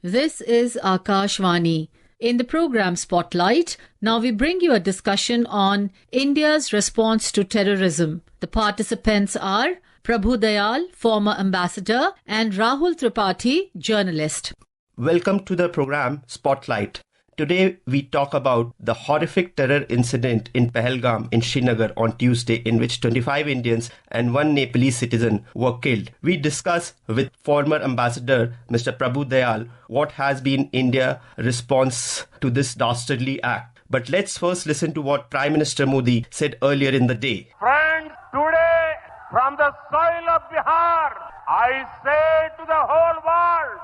This is Akashvani. In the program Spotlight, now we bring you a discussion on India's response to terrorism. The participants are Prabhu Dayal, former ambassador, and Rahul Tripathi, journalist. Welcome to the program Spotlight. Today we talk about the horrific terror incident in Pahalgam in Srinagar on Tuesday, in which 25 Indians and one Nepalese citizen were killed. We discuss with former ambassador Mr. Prabhu Dayal what has been India's response to this dastardly act. But let's first listen to what Prime Minister Modi said earlier in the day. Friends, today from the soil of Bihar, I say to the whole world,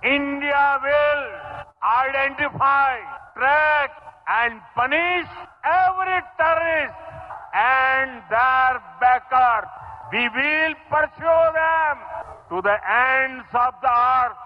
India will identify, track and punish every terrorist and their backers. We will pursue them to the ends of the earth.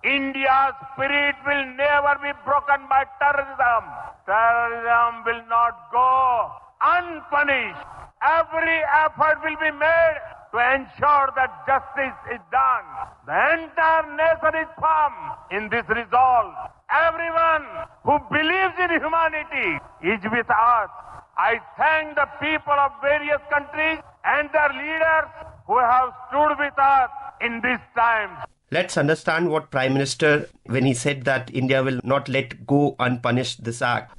India's spirit will never be broken by terrorism. Terrorism will not go unpunished. Every effort will be made to ensure that justice is done. The entire nation is firm in this resolve. Everyone who believes in humanity is with us. I thank the people of various countries and their leaders who have stood with us in these times. Let's understand what Prime Minister, when he said that India will not let go unpunished this act.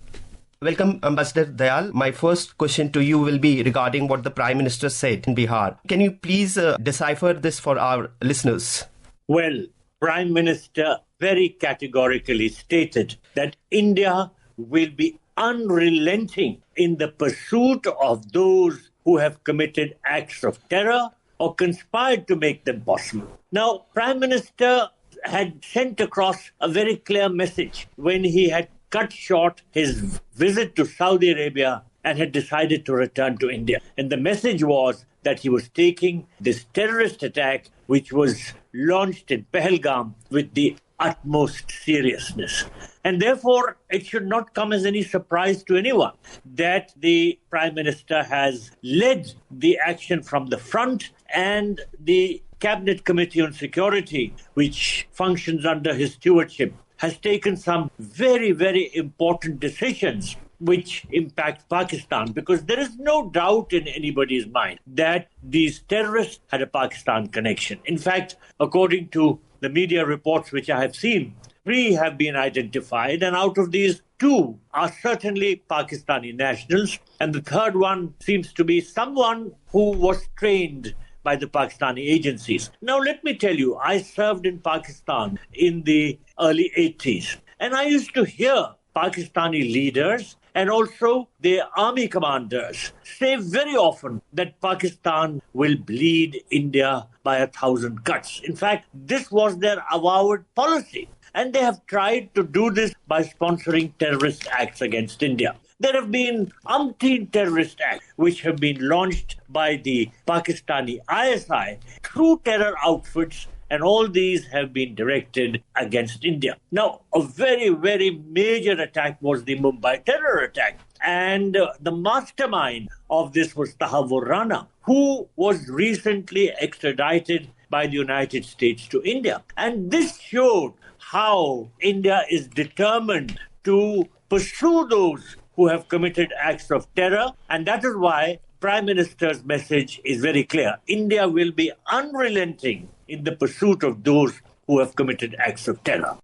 Welcome, Ambassador Dayal. My first question to you will be regarding what the Prime Minister said in Bihar. Can you please decipher this for our listeners? Well, Prime Minister very categorically stated that India will be unrelenting in the pursuit of those who have committed acts of terror or conspired to make them possible. Now, Prime Minister had sent across a very clear message when he had cut short his visit to Saudi Arabia and had decided to return to India. And the message was that he was taking this terrorist attack, which was launched in Pahalgam, with the utmost seriousness. And therefore, it should not come as any surprise to anyone that the Prime Minister has led the action from the front, and the Cabinet Committee on Security, which functions under his stewardship, has taken some very, very important decisions which impact Pakistan, because there is no doubt in anybody's mind that these terrorists had a Pakistan connection. In fact, according to the media reports which I have seen, 3 have been identified, and out of these 2 are certainly Pakistani nationals, and the third one seems to be someone who was trained by the Pakistani agencies. Now, let me tell you, I served in Pakistan in the early 80s, and I used to hear Pakistani leaders and also their army commanders say very often that Pakistan will bleed India by 1,000 cuts. In fact, this was their avowed policy, and they have tried to do this by sponsoring terrorist acts against India. There have been umpteen terrorist acts which have been launched by the Pakistani ISI through terror outfits, and all these have been directed against India. Now, a very, very major attack was the Mumbai terror attack. And the mastermind of this was Tahavur Rana, who was recently extradited by the United States to India. And this showed how India is determined to pursue those who have committed acts of terror. And that is why Prime Minister's message is very clear. India will be unrelenting in the pursuit of those who have committed acts of terror.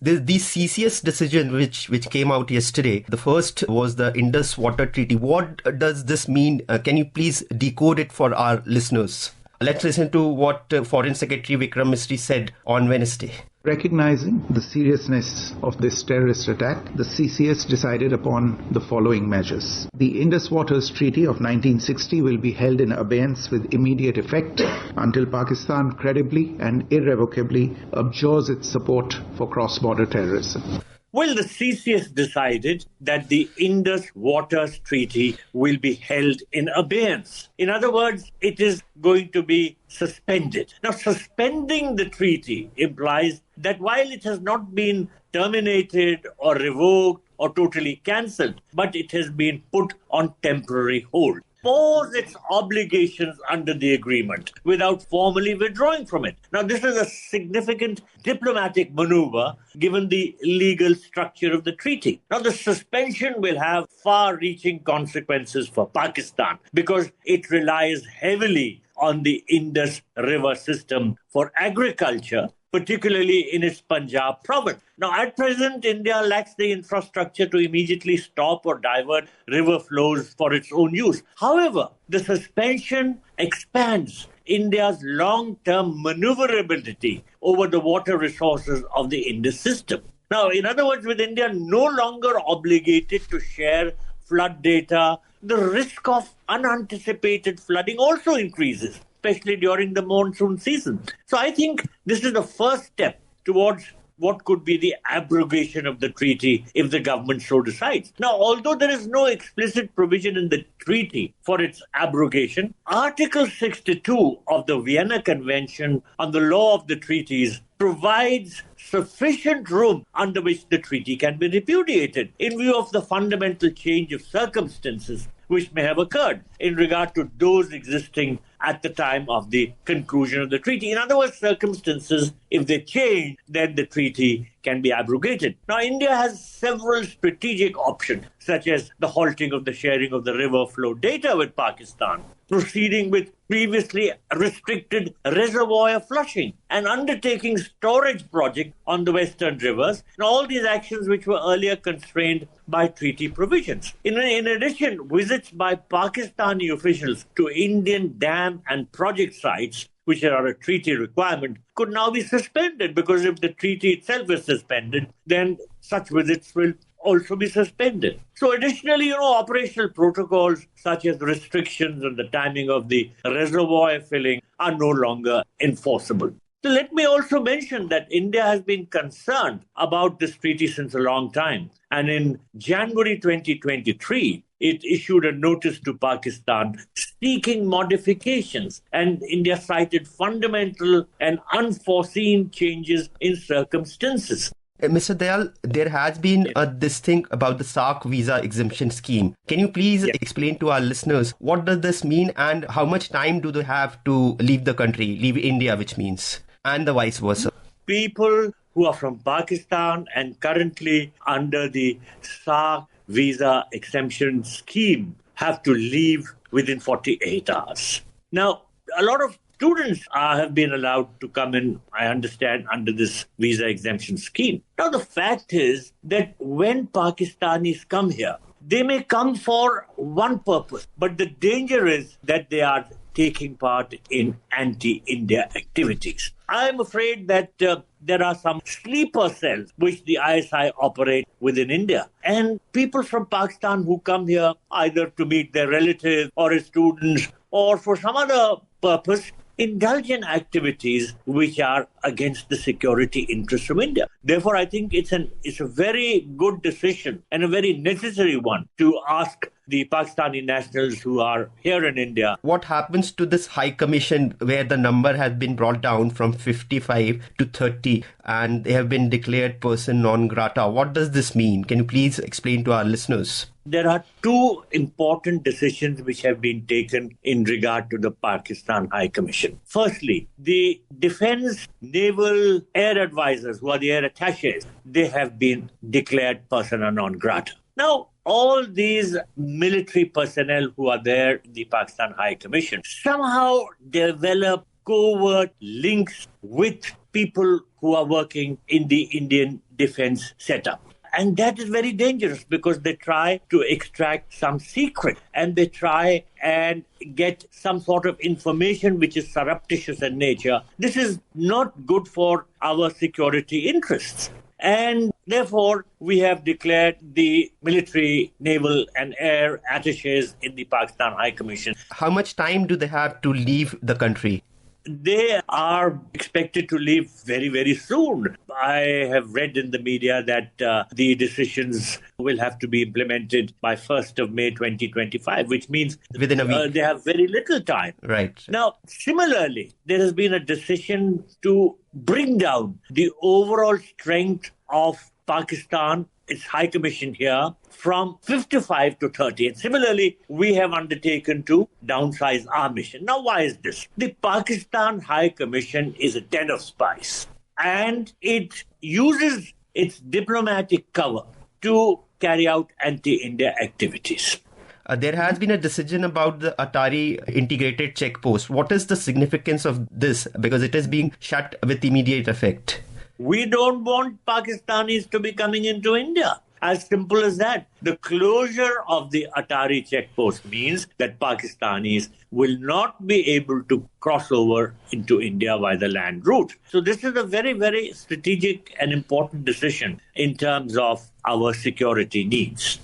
The CCS decision which came out yesterday, the first was the Indus Waters Treaty. What does this mean? Can you please decode it for our listeners? Let's listen to what Foreign Secretary Vikram Misri said on Wednesday. Recognizing the seriousness of this terrorist attack, the CCS decided upon the following measures. The Indus Waters Treaty of 1960 will be held in abeyance with immediate effect until Pakistan credibly and irrevocably abjures its support for cross-border terrorism. Well, the CCS decided that the Indus Waters Treaty will be held in abeyance. In other words, it is going to be suspended. Now, suspending the treaty implies that while it has not been terminated or revoked or totally cancelled, but it has been put on temporary hold. pause its obligations under the agreement without formally withdrawing from it. Now, this is a significant diplomatic maneuver given the legal structure of the treaty. Now, the suspension will have far-reaching consequences for Pakistan because it relies heavily on the Indus River system for agriculture, particularly in its Punjab province. Now, at present, India lacks the infrastructure to immediately stop or divert river flows for its own use. However, the suspension expands India's long-term maneuverability over the water resources of the Indus system. Now, in other words, with India no longer obligated to share flood data, the risk of unanticipated flooding also increases, especially during the monsoon season. So I think this is the first step towards what could be the abrogation of the treaty if the government so decides. Now, although there is no explicit provision in the treaty for its abrogation, Article 62 of the Vienna Convention on the Law of the Treaties provides sufficient room under which the treaty can be repudiated in view of the fundamental change of circumstances which may have occurred in regard to those existing at the time of the conclusion of the treaty. In other words, circumstances, if they change, then the treaty can be abrogated. Now, India has several strategic options, such as the halting of the sharing of the river flow data with Pakistan, proceeding with previously restricted reservoir flushing, and undertaking storage projects on the western rivers, and all these actions which were earlier constrained by treaty provisions. In addition, visits by Pakistani officials to Indian dam and project sites, which are a treaty requirement, could now be suspended, because if the treaty itself is suspended, then such visits will also be suspended. So additionally, operational protocols such as restrictions on the timing of the reservoir filling are no longer enforceable. So let me also mention that India has been concerned about this treaty since a long time. And in January 2023, it issued a notice to Pakistan seeking modifications. And India cited fundamental and unforeseen changes in circumstances. Mr. Dayal, there has been this thing about the SAARC visa exemption scheme. Can you please explain to our listeners what does this mean and how much time do they have to leave the country, leave India, which means, and the vice versa? People who are from Pakistan and currently under the SAARC visa exemption scheme have to leave within 48 hours. Now, a lot of students have been allowed to come in, I understand, under this visa exemption scheme. Now, the fact is that when Pakistanis come here, they may come for one purpose, but the danger is that they are taking part in anti-India activities. I'm afraid that there are some sleeper cells which the ISI operate within India. And people from Pakistan who come here either to meet their relatives or as students or for some other purpose indulge in activities which are against the security interests of India. Therefore, I think it's a very good decision and a very necessary one to ask the Pakistani nationals who are here in India. What happens to this High Commission where the number has been brought down from 55 to 30 and they have been declared person non grata? What does this mean? Can you please explain to our listeners? There are two important decisions which have been taken in regard to the Pakistan High Commission. Firstly, the defense, naval, air advisors, who are the air attaches, they have been declared persona non grata. Now, all these military personnel who are there in the Pakistan High Commission somehow develop covert links with people who are working in the Indian defense setup. And that is very dangerous because they try to extract some secret and they try and get some sort of information which is surreptitious in nature. This is not good for our security interests. And therefore, we have declared the military, naval and air attaches in the Pakistan High Commission. How much time do they have to leave the country? They are expected to leave very, very soon. I have read in the media that the decisions will have to be implemented by 1st of May 2025, which means within a week. They have very little time. Right. Now, similarly, there has been a decision to bring down the overall strength of Pakistan, its High Commission here, from 55 to 30. And similarly, we have undertaken to downsize our mission. Now, why is this? The Pakistan High Commission is a den of spies, and it uses its diplomatic cover to carry out anti-India activities. There has been a decision about the Attari integrated checkpost. What is the significance of this? Because it is being shut with immediate effect. We don't want Pakistanis to be coming into India. As simple as that. The closure of the Attari checkpost means that Pakistanis will not be able to cross over into India by the land route. So this is a very, very strategic and important decision in terms of our security needs.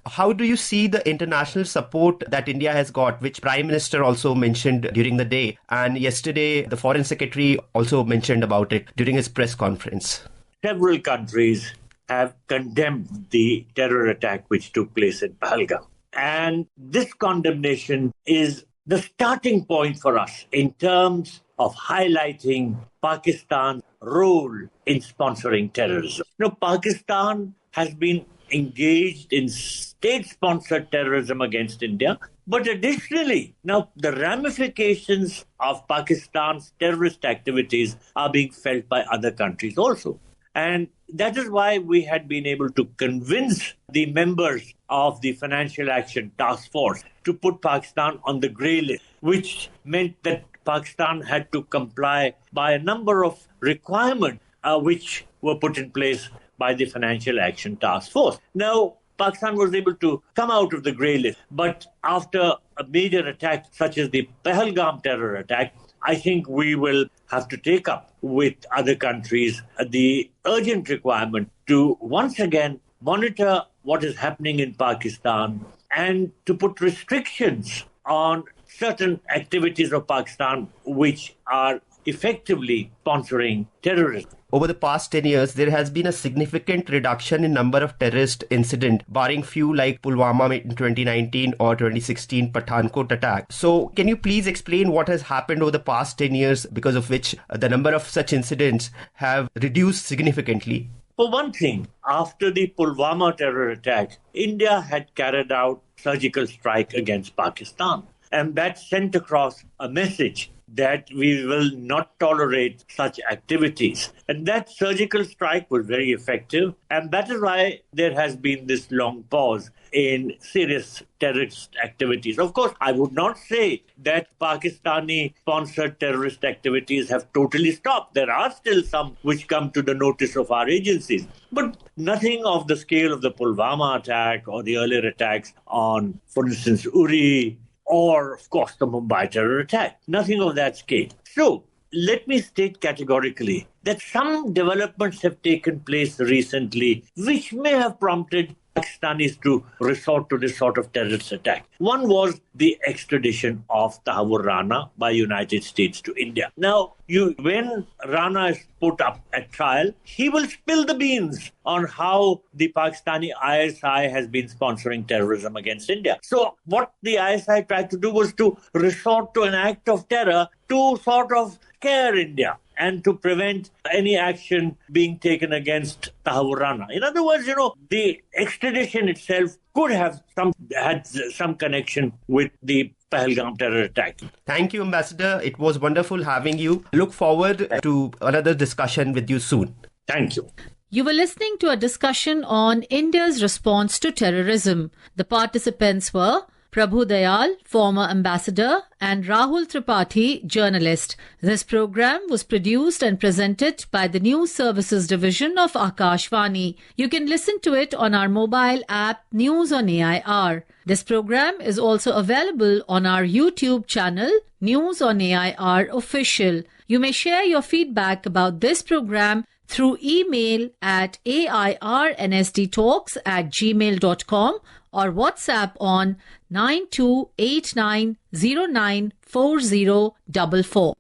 How do you see the international support that India has got, which Prime Minister also mentioned during the day? And yesterday, the Foreign Secretary also mentioned about it during his press conference. Several countries have condemned the terror attack which took place in Pahalgam. And this condemnation is the starting point for us in terms of highlighting Pakistan's role in sponsoring terrorism. Pakistan has been engaged in state-sponsored terrorism against India. But additionally, now the ramifications of Pakistan's terrorist activities are being felt by other countries also. And that is why we had been able to convince the members of the Financial Action Task Force to put Pakistan on the grey list, which meant that Pakistan had to comply by a number of requirements which were put in place by the Financial Action Task Force. Now, Pakistan was able to come out of the grey list, but after a major attack such as the Pahalgam terror attack, I think we will have to take up with other countries the urgent requirement to once again monitor what is happening in Pakistan and to put restrictions on certain activities of Pakistan which are effectively sponsoring terrorism. Over the past 10 years, there has been a significant reduction in number of terrorist incidents, barring few like Pulwama in 2019 or 2016 Pathankot attack. So can you please explain what has happened over the past 10 years because of which the number of such incidents have reduced significantly? For one thing, after the Pulwama terror attack, India had carried out surgical strike against Pakistan. And that sent across a message that we will not tolerate such activities. And that surgical strike was very effective. And that is why there has been this long pause in serious terrorist activities. Of course, I would not say that Pakistani-sponsored terrorist activities have totally stopped. There are still some which come to the notice of our agencies. But nothing of the scale of the Pulwama attack or the earlier attacks on, for instance, Uri, or, of course, the Mumbai terror attack. Nothing of that scale. So, let me state categorically that some developments have taken place recently which may have prompted Pakistanis to resort to this sort of terrorist attack. One was the extradition of Tahawur Rana by United States to India. Now, when Rana is put up at trial, he will spill the beans on how the Pakistani ISI has been sponsoring terrorism against India. So what the ISI tried to do was to resort to an act of terror to sort of scare India and to prevent any action being taken against Tahawur Rana. In other words, the extradition itself could have had some connection with the Pahalgam terror attack. Thank you, Ambassador. It was wonderful having you. Look forward to another discussion with you soon. Thank you. You were listening to a discussion on India's response to terrorism. The participants were Prabhu Dayal, former ambassador, and Rahul Tripathi, journalist. This program was produced and presented by the News Services Division of Akashvani. You can listen to it on our mobile app News on AIR. This program is also available on our YouTube channel, News on AIR Official. You may share your feedback about this program through email at airnsdtalks@gmail.com or WhatsApp on 9289094044.